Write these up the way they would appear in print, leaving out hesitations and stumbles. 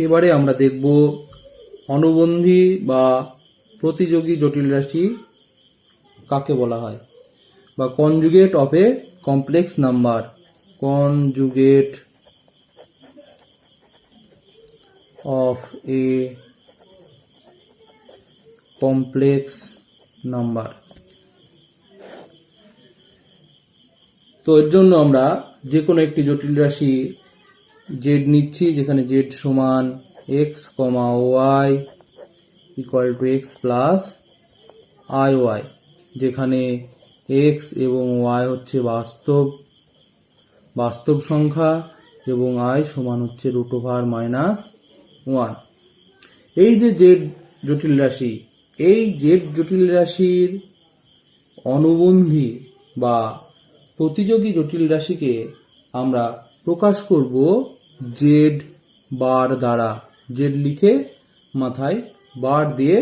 এবারে আমরা দেখব অনুবন্ধী বা প্রতিযোগী জটিল রাশি কাকে বলা হয়, বা conjugate of A complex number. Conjugate of A complex number. তো এর জন্য আমরা যে কোনো একটি জটিল রাশি জেড নিচ্ছি, যেখানে জেড সমান X comma Y equal to X plus I Y, যেখানে এক্স এবং ওয়াই হচ্ছে বাস্তব সংখ্যা এবং আই সমান হচ্ছে √(-1). এই যে জেড জটিল রাশি, এই জেড জটিল রাশির অনুবন্ধী বা প্রতিযোগী জটিল রাশিকে আমরা প্রকাশ করব জেড বার দ্বারা। জেড লিখে মাথায় বার দিয়ে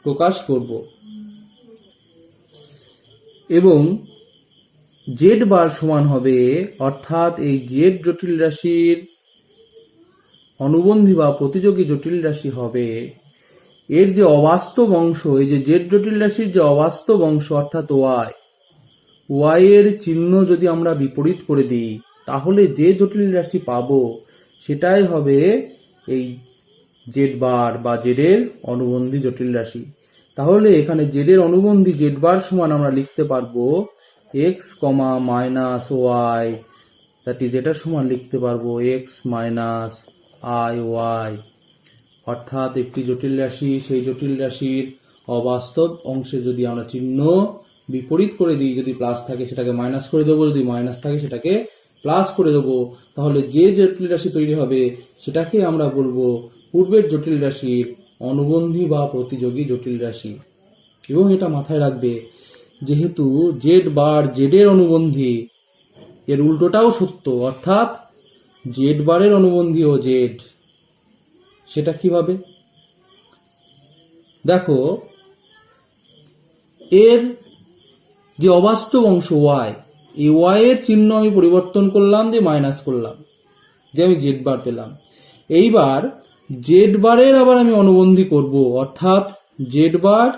প্রকাশ করব, এবং জেড বার সমান হবে, অর্থাৎ এই জেড জটিল রাশির অনুবন্ধী বা প্রতিযোগী জটিল রাশি হবে এর যে অবাস্তব অংশ, এই যে জেড জটিল রাশির যে অবাস্তব অংশ অর্থাৎ ওয়াই এর চিহ্ন যদি আমরা বিপরীত করে দিই, তাহলে যে জটিল রাশি পাবো সেটাই হবে এই জেড বার বা জেড এর অনুবন্ধী জটিল রাশি। তাহলে এখানে জেড এর অনুবন্ধী জেড বার সমান আমরা লিখতে পারবো X comma minus Y, that is এটা সমান লিখতে পারবো এক্স মাইনাস আই ওয়াই। অর্থাৎ একটি জটিল রাশি, সেই জটিল রাশির অবাস্তব অংশে যদি আমরা চিহ্ন বিপরীত করে দিই, যদি প্লাস থাকে সেটাকে মাইনাস করে দেবো, যদি মাইনাস থাকে সেটাকে প্লাস করে দেবো, তাহলে যে জটিল রাশি তৈরি হবে সেটাকে আমরা বলবো পূর্বের জটিল রাশির অনুবন্ধী বা প্রতিযোগী জটিল রাশি। এবং এটা মাথায় রাখবে, যেহেতু জেড বার জেড এর অনুবন্ধী, এর উল্টোটাও সত্য, অর্থাৎ জেড বারের অনুবন্ধী ও জেড। সেটা কিভাবে দেখো, এর যে অবাস্তব অংশ ওয়াই, এই ওয়াই এর চিহ্ন আমি পরিবর্তন করলাম, দিয়ে মাইনাস করলাম, যে আমি জেড বার পেলাম। এইবার জেড বারের আবার আমি অনুবন্ধী করব, অর্থাৎ জেড বার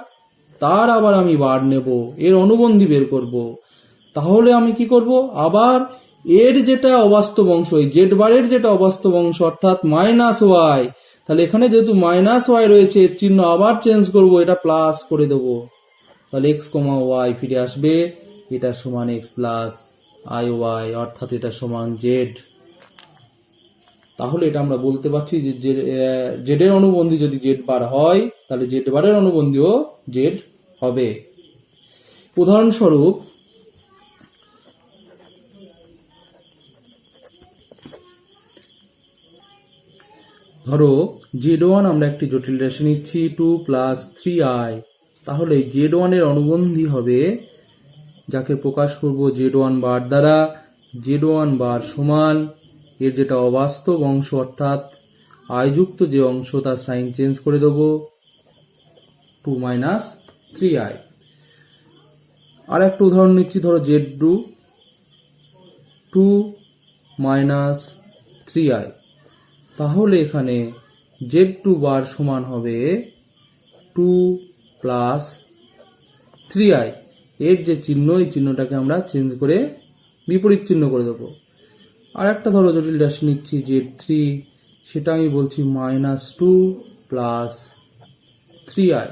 তার আবার আমি বার নেব, এর অনুবন্ধী বের করব। তাহলে আমি কি করব, আবার এর যেটা অবাস্তব অংশ, এই জেড বারের যেটা অবাস্তব অংশ অর্থাৎ মাইনাস ওয়াই, তাহলে এখানে যেহেতু মাইনাস ওয়াই রয়েছে, এর চিহ্ন আবার চেঞ্জ করব, এটা প্লাস করে দেব। তাহলে এক্স কমা ওয়াই ফিরে আসবে, এটা সমান এক্স প্লাস আই ওয়াই, অর্থাৎ এটা সমান জেড। তাহলে এটা আমরা বলতে পারছি যে জেড এর অনুবন্ধী যদি জেড বার হয়, তাহলে জেড বারের অনুবন্ধীও জেড হবে। উদাহরণস্বরূপ, ধরো z1 আমরা একটি জটিল রাশি নিচ্ছি 2 + 3i, তাহলে z1 এর অনুবন্ধী হবে, যাকে প্রকাশ করব z1 বার দ্বারা। z1 বার সমান এর যেটা অবাস্তব অংশ অর্থাৎ i যুক্ত যে অংশ, তার সাইন চেঞ্জ করে দেব, 2 - 3i। আর একটা উদাহরণ নিচ্ছি, ধরো z2 2 - 3i, তাহলে এখানে z2 বার সমান হবে 2 + 3i। এর যে চিহ্ন, এই চিহ্নটাকে আমরা চেঞ্জ করে বিপরীত চিহ্ন করে দেবো। আর একটা ধরো জটিল রাশি নিচ্ছি z3, সেটা আমি বলছি -2 + 3i।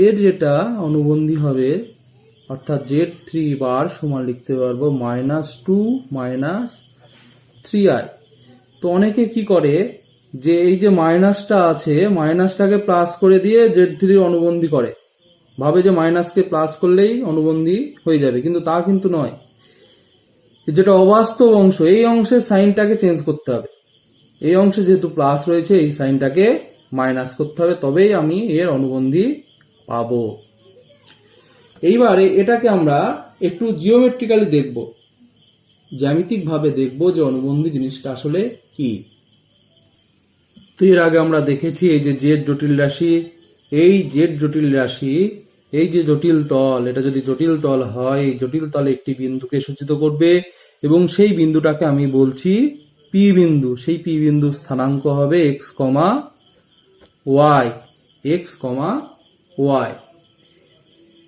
এর যেটা অনুবন্ধী হবে অর্থাৎ z3 বার সমান লিখতে পারবো -2 - 3i। তো অনেকে কি করে, যে এই যে মাইনাসটা আছে, মাইনাসটাকে প্লাস করে দিয়ে z3 অনুবন্ধী করে, ভাবে যে মাইনাসকে প্লাস করলেই অনুবন্ধী হয়ে যাবে, কিন্তু তা কিন্তু নয়। যেটা অবাস্তব অংশ, এই অংশের সাইনটাকে চেঞ্জ করতে হবে। এই অংশে যেহেতু প্লাস রয়েছে, এই সাইনটাকে মাইনাস করতে হবে, তবেই আমি এর অনুবন্ধী পাবো। এইবারে এটাকে আমরা একটু জিওমেট্রিক্যালি দেখব, জ্যামিতিক ভাবে দেখব যে অনুবন্ধী জিনিসটা আসলে কি। তো এর আগে আমরা দেখেছি এই যে জেড জটিল রাশি, এই জেড জটিল রাশি, এই যে জটিল তল, এটা যদি জটিল তল হয়, এই জটিল তলে একটি বিন্দুকে সূচিত করবে, এবং সেই বিন্দুটাকে আমি বলছি পি বিন্দু, সেই পি বিন্দুর স্থানাঙ্ক হবে x comma Y, x comma Y.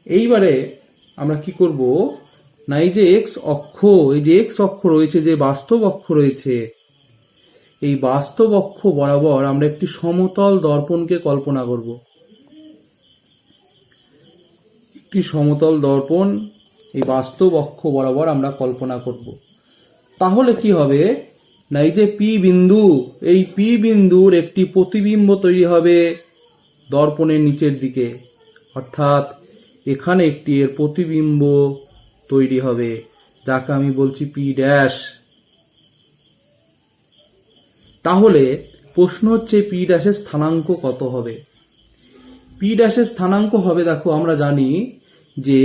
এইবারে আমরা কি করব না, এই যে এক্স অক্ষ, এই যে এক্স অক্ষ রয়েছে, যে বাস্তব অক্ষ রয়েছে, এই বাস্তব অক্ষ বরাবর আমরা একটি সমতল দর্পণকে কল্পনা করব। একটি সমতল দর্পণ এই বাস্তব অক্ষ বরাবর আমরা কল্পনা করব। তাহলে কি হবে না, এই যে পি বিন্দু, এই পি বিন্দুর একটি প্রতিবিম্ব তৈরি হবে দর্পণের নিচের দিকে, অর্থাৎ এখানে একটি এর প্রতিবিম্ব তৈরি হবে, যাকে আমি বলছি পি ড্যাশ। তাহলে প্রশ্ন হচ্ছে পি ড্যাশের স্থানাঙ্ক কত হবে? পি ড্যাশের স্থানাঙ্ক হবে, দেখো আমরা জানি যে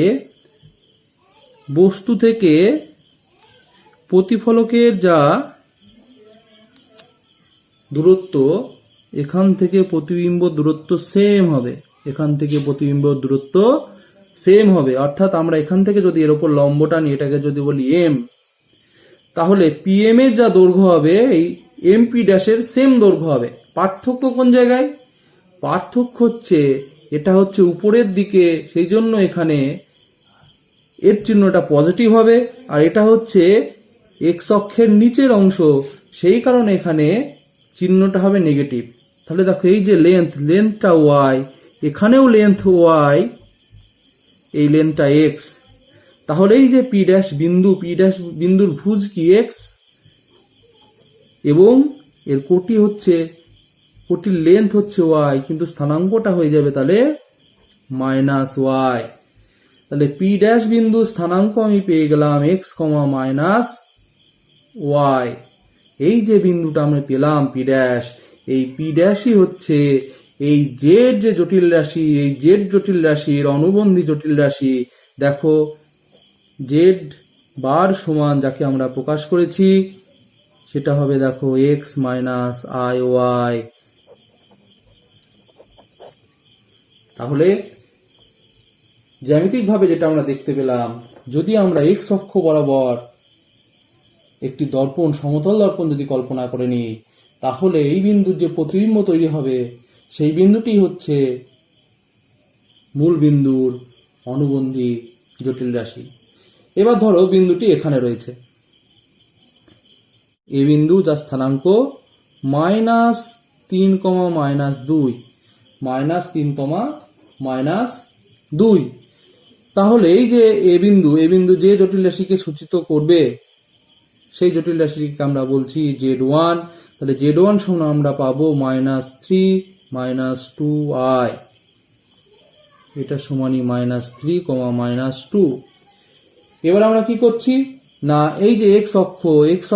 বস্তু থেকে প্রতিফলকের যা দূরত্ব, এখান থেকে প্রতিবিম্ব দূরত্ব সেম হবে, এখান থেকে প্রতিবিম্ব দূরত্ব সেম হবে। অর্থাৎ আমরা এখান থেকে যদি এর উপর লম্বটা নিয়ে এটাকে যদি বলি এম, তাহলে পিএম এর যা দৈর্ঘ্য হবে এই এম পি ড্যাশের সেম দৈর্ঘ্য হবে। পার্থক্য কোন জায়গায়? পার্থক্য হচ্ছে এটা হচ্ছে উপরের দিকে, সেই জন্য এখানে এর চিহ্নটা পজিটিভ হবে, আর এটা হচ্ছে এক্স অক্ষের নিচের অংশ, সেই কারণে এখানে চিহ্নটা হবে নেগেটিভ। তাহলে দেখো এই যে লেন্থটা ওয়াই, এখানেও লেন্থ ওয়াই, এই লেন্থটা এক্স। তাহলে এই যে পি ড্যাশ বিন্দু, পি ড্যাশ বিন্দুর ভুজ কি এক্স, এবং এর কোটির লেন্থ হচ্ছে ওয়াই, কিন্তু স্থানাঙ্কটা হয়ে যাবে তাহলে মাইনাস ওয়াই। তাহলে পি ড্যাশ বিন্দু স্থানাঙ্ক আমি পেয়ে গেলাম এক্স কমা মাইনাস ওয়াই। এই যে বিন্দুটা আমরা পেলাম পি ড্যাশ, এই পি ড্যাশই হচ্ছে এই জেড যে জটিল রাশি, এই জেড জটিল রাশির অনুবন্ধী জটিল রাশি। দেখো জেড বার সমান যাকে আমরা প্রকাশ করেছি সেটা হবে দেখো এক্স মাইনাস আই ওয়াই। তাহলে জ্যামিতিকভাবে যেটা আমরা দেখতে পেলাম, যদি আমরা এক্স অক্ষ বরাবর একটি দর্পণ, সমতল দর্পণ যদি কল্পনা করে নিই, তাহলে এই বিন্দুর যে প্রতিবিম্ব তৈরি হবে সেই বিন্দুটি হচ্ছে মূল বিন্দুর অনুবন্ধী জটিল রাশি। এবার ধরো বিন্দুটি এখানে রয়েছে, এই বিন্দু যার স্থানাঙ্ক মাইনাস 3, -2, -3, -2। তাহলে এই যে এ বিন্দু যে জটিল রাশিকে সূচিত করবে সেই জটিল রাশিকে আমরা বলছি z1। তাহলে z1 সমান আমরা পাবো -3 -2i, এটা সমানই -3, -2। এবার আমরা কি করছি না, এই যে এক্স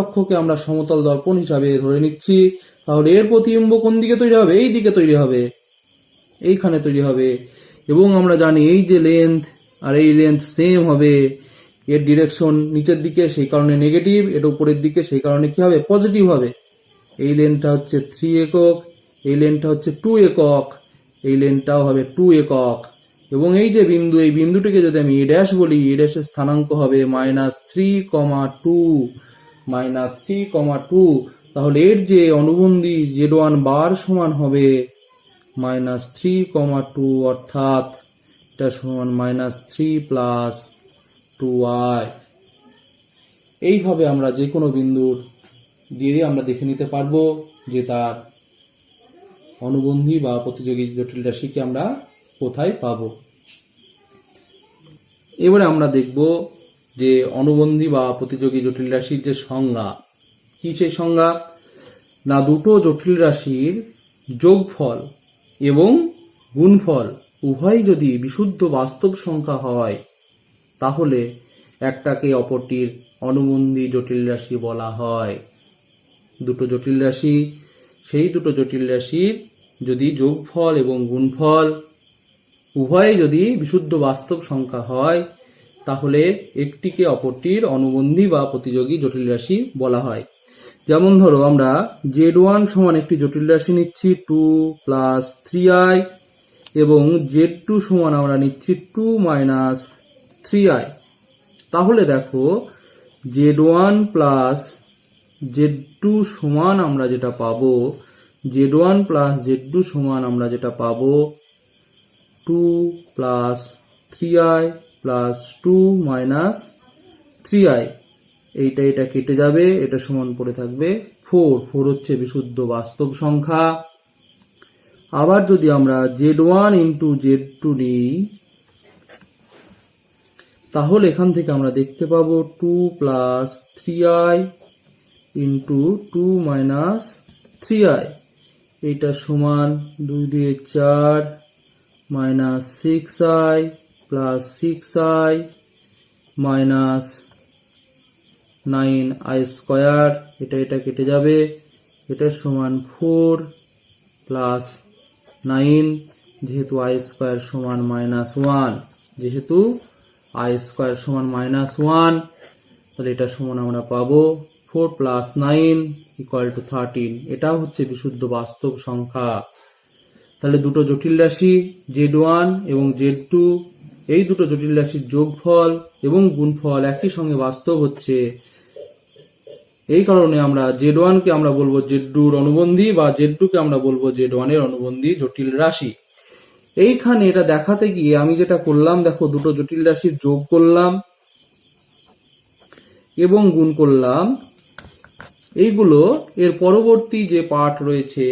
অক্ষকে আমরা সমতল দর্পণ হিসাবে ধরে নিচ্ছি। তাহলে এর প্রতিবিম্ব কোন দিকে তৈরি হবে? এই দিকে তৈরি হবে, এইখানে তৈরি হবে। এবং আমরা জানি এই যে লেন্থ আর এই লেন্থ সেম হবে, এর ডিরেকশন নিচের দিকে সেই কারণে নেগেটিভ, এর উপরের দিকে সেই কারণে কি হবে? পজিটিভ হবে। এই লেন্থটা হচ্ছে 3 একক, এই লেন্থটা হচ্ছে 2 একক, এই লেন্থটাও হবে 2 একক। এবং এই যে বিন্দু, এই বিন্দুটিকে যদি আমি এ ড্যাশ বলি, এ ড্যাশের স্থানাঙ্ক হবে -3,2। তাহলে এর যে অনুবন্ধী z1 বার সমান হবে -3,2, অর্থাৎ এটা সমান -3 + 2i। এইভাবে আমরা যে কোনো বিন্দুর দিয়ে আমরা দেখে নিতে পারবো যে তার অনুবন্ধী বা প্রতিযোগী জটিল রাশিকে আমরা কোথায় পাবো। এবারে আমরা দেখব যে অনুবন্ধী বা প্রতিযোগী জটিল রাশির যে সংজ্ঞা, কি সেই সংজ্ঞা না, দুটো জটিল রাশির যোগফল এবং গুণফল উভয় যদি বিশুদ্ধ বাস্তব সংখ্যা হয় তাহলে একটাকে অপরটির অনুবন্ধী জটিল রাশি বলা হয়। দুটো জটিল রাশি, সেই দুটো জটিল রাশির যদি যোগফল এবং গুণফল উভয় যদি বিশুদ্ধ বাস্তব সংখ্যা হয় তাহলে একটিকে অপরটির অনুবন্ধী বা প্রতিযোগী জটিল রাশি বলা হয়। যেমন ধরো আমরা z1 সমান একটি জটিল রাশি নিচ্ছি 2 + 3i, এবং z2 সমান আমরা নিচ্ছি 2 - 3i। তাহলে দেখো z1 + Z2 সমান আমরা যেটা পাবো, Z1 প্লাস Z2 সমান আমরা যেটা পাবো 2 plus 3i plus 2 minus 3i। এটা কেটে যাবে, এটা সমান পড়ে থাকবে 4 হচ্ছে বিশুদ্ধ বাস্তব সংখ্যা। আবার যদি আমরা Z1 ইন্টু Z2 নিই, তাহলে এখান থেকে আমরা দেখতে পাবো 2 plus 3i into 2 minus 3i। এটা সমান 2 দিয়ে 4 minus 6i plus 6i minus 9i square. এটা কেটে যাবে, এটা সমান 4 প্লাস 9, যেহেতু i স্কোয়ার সমান মাইনাস 1, যেহেতু i স্কোয়ার সমান মাইনাস 1, তাহলে এটা সমান আমরা পাবো 4 প্লাস 9 ইকুয়াল টু 13। এটা হচ্ছে বিশুদ্ধ বাস্তব সংখ্যা। তাহলে দুটো জটিল রাশি Z1 এবং Z2, এই দুটো জটিল রাশির যোগফল এবং গুণফল একই সঙ্গে বাস্তব হচ্ছে। এই কারণে আমরা Z1 কে আমরা বলবো Z2 এর অনুবন্ধী, বা Z2 কে আমরা বলবো Z1 এর অনুবন্ধী জটিল রাশি। এইখানে এটা দেখাতে গিয়ে আমি যেটা করলাম, দেখো দুটো জটিল রাশির যোগ করলাম এবং গুণ করলাম। এইগুলো এর পরবর্তী যে পার্ট রয়েছে,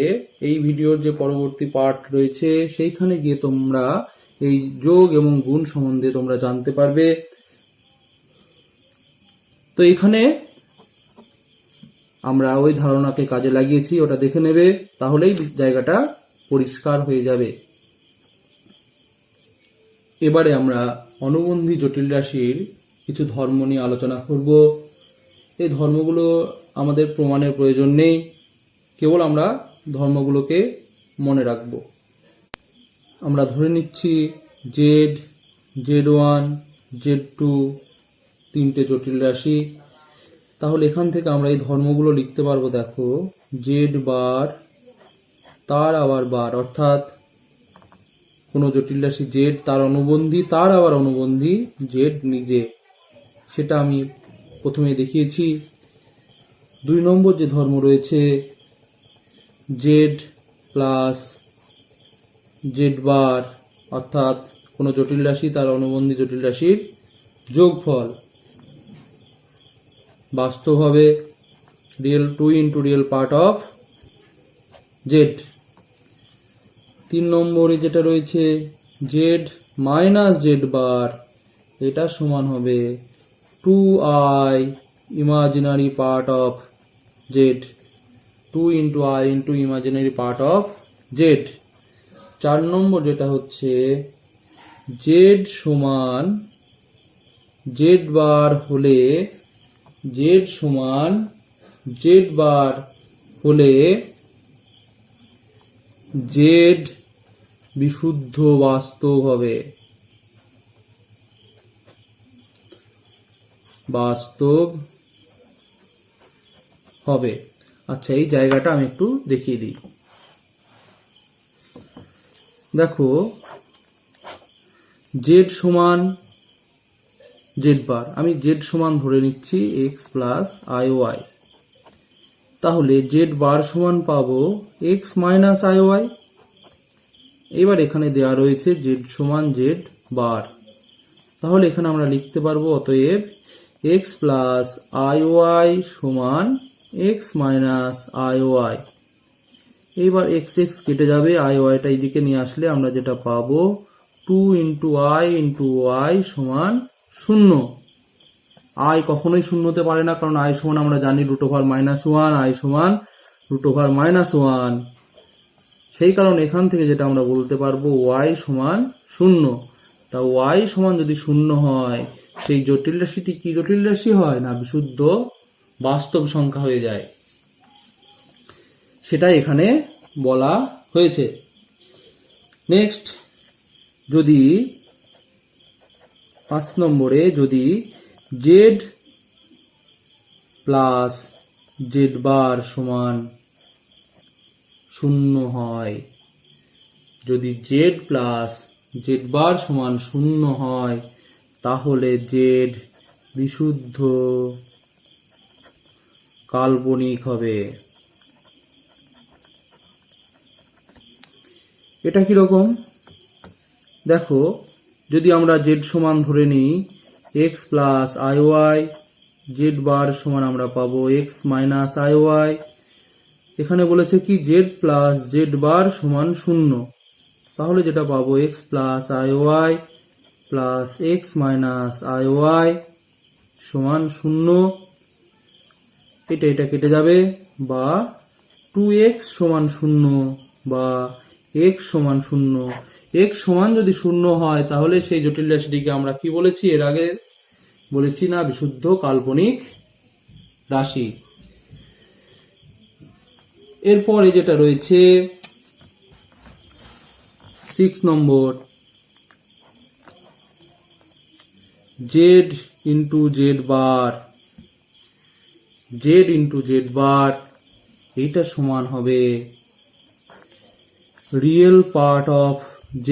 এই ভিডিওর যে পরবর্তী পার্ট রয়েছে, সেইখানে গিয়ে তোমরা এই যোগ এবং গুণ সম্বন্ধে তোমরা জানতে পারবে। তো এখানে আমরা ওই ধারণাকে কাজে লাগিয়েছি, ওটা দেখে নেবে, তাহলেই জায়গাটা পরিষ্কার হয়ে যাবে। এবারে আমরা অনুবন্ধী জটিল রাশির কিছু ধর্ম নিয়ে আলোচনা করব। এই ধর্মগুলো আমাদের প্রমাণের প্রয়োজন নেই, কেবল আমরা ধর্মগুলোকে মনে রাখব। আমরা ধরে নিচ্ছি Z1, Z2 তিনটে জটিল রাশি। তাহলে এখান থেকে আমরা এই ধর্মগুলো লিখতে পারবো। দেখো, Z বার তার আবার বার, অর্থাৎ কোনো জটিল রাশি Z তার অনুবন্ধী, তার আবার অনুবন্ধী Z নিজে, সেটা আমি প্রথমে দেখিয়েছি। 2 নম্বর যে ধর্ম রয়েছে Z প্লাস Z বার, অর্থাৎ কোনো জটিল রাশি তার অনুবন্ধী জটিল রাশির যোগফল বাস্তব হবে real 2 into real part of Z। 3 নম্বরে যেটা রয়েছে Z মাইনাস Z বার, এটা সমান হবে 2i imaginary part of Z, 2 into i into imaginary part of Z। 4 নম্বর যেটা হচ্ছে Z সমান Z বার হলে, Z সমান Z বার হলে Z বিশুদ্ধ বাস্তব হবে, বাস্তব হবে। আচ্ছা, এই জায়গাটা আমি একটু দেখিয়ে দিই। দেখো, Z সমান Z বার, আমি Z সমান ধরে নিচ্ছি x প্লাস iy। তাহলে Z বার সমান পাবো x মাইনাস iy। এবার এখানে দেওয়া রয়েছে Z সমান Z বার, তাহলে এখানে আমরা লিখতে পারবো অতএব x প্লাস iy সমান x মাইনাস iy। এইবার x কেটে যাবে, iy এইদিকে নিয়ে আসলে আমরা যেটা পাবো 2 ইন্টু i ইন্টু y সমান 0। i কখনোই শূন্য হতে পারে না, কারণ i সমান আমরা জানি √-1, i সমান √-1। সেই কারণে এখান থেকে যেটা আমরা বলতে পারবো y সমান 0। তা y সমান যদি 0 হয়, সেই জটিল রাশিটি কি জটিল রাশি হয় না বিশুদ্ধ বাস্তব সংখ্যা হয়ে যায়, সেটা এখানে বলা হয়েছে। নেক্সট, যদি 5 নম্বরে যদি Z প্লাস Z বার সমান 0 হয়, যদি Z প্লাস Z বার সমান 0 হয়, তাহলে Z বিশুদ্ধ কাল্পনিক হবে। এটা কিরকম দেখো, যদি আমরা জেড সমান ধরে নিই X plus I Y, Z bar সমান আমরা পাবো এক্স মাইনাস আই ওয়াই। এখানে বলেছে কি জেড প্লাস জেড বার সমান 0, তাহলে যেটা পাবো X plus I Y plus X minus I Y সমান 0। এটা কেটে যাবে, বা 2x সমান 0 বা x সমান 0। x সমান যদি 0 হয় তাহলে সেই জটিল রাশিটিকে আমরা কি বলেছি, এর আগে বলেছি না, বিশুদ্ধ কাল্পনিক রাশি। এরপরে যেটা রয়েছে 6 নম্বর, z into Z bar, z into Z bar এইটা সমান হবে রিয়েল পার্ট অফ z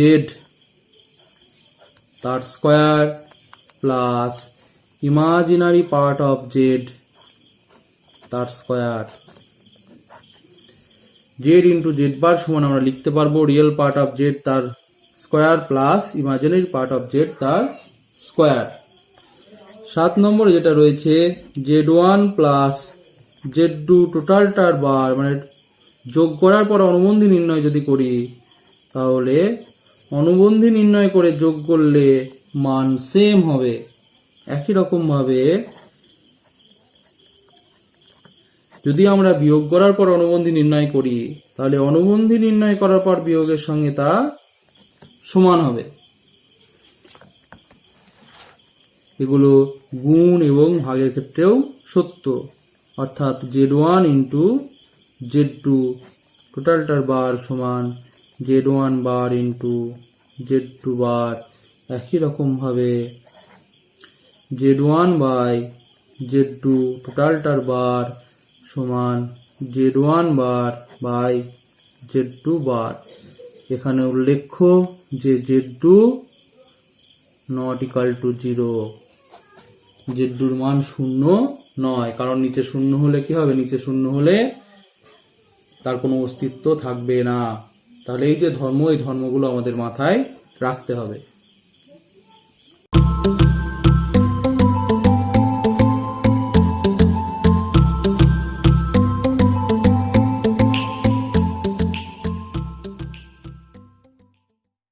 তার square plus imaginary part of z তার square. z into Z bar সমান আমরা লিখতে পারবো রিয়েল পার্ট অফ z তার square plus imaginary part of z তার স্কয়ার। 7 নম্বরে যেটা রয়েছে z1 প্লাস z2 টোটালটার বার, মানে যোগ করার পর অনুবন্ধী নির্ণয় যদি করি, তাহলে অনুবন্ধী নির্ণয় করে যোগ করলে মান সেম হবে। একই রকম ভাবে যদি আমরা বিয়োগ করার পর অনুবন্ধী নির্ণয় করি, তাহলে অনুবন্ধী নির্ণয় করার পর বিয়োগের সঙ্গে তা সমান হবে। এগুলো গুণ এবং ভাগের ক্ষেত্রেও সত্য, অর্থাৎ z1 ইন্টু z2 টোটালটার বার সমান z1 বার ইন্টু z2 বার। একই রকম ভাবে z1 বাই z2 টোটালটার বার সমান z1 বার বাই z2 বার। এখানে উল্লেখ্য যে z2 not equal to 0, z2 এর মান 0 নয়, কারণ নিচে 0 হলে কি হবে, নিচে 0 হলে তার কোনো অস্তিত্ব থাকবে না। তাহলে এই যে ধর্ম, এই ধর্মগুলো আমাদের মাথায় রাখতে হবে।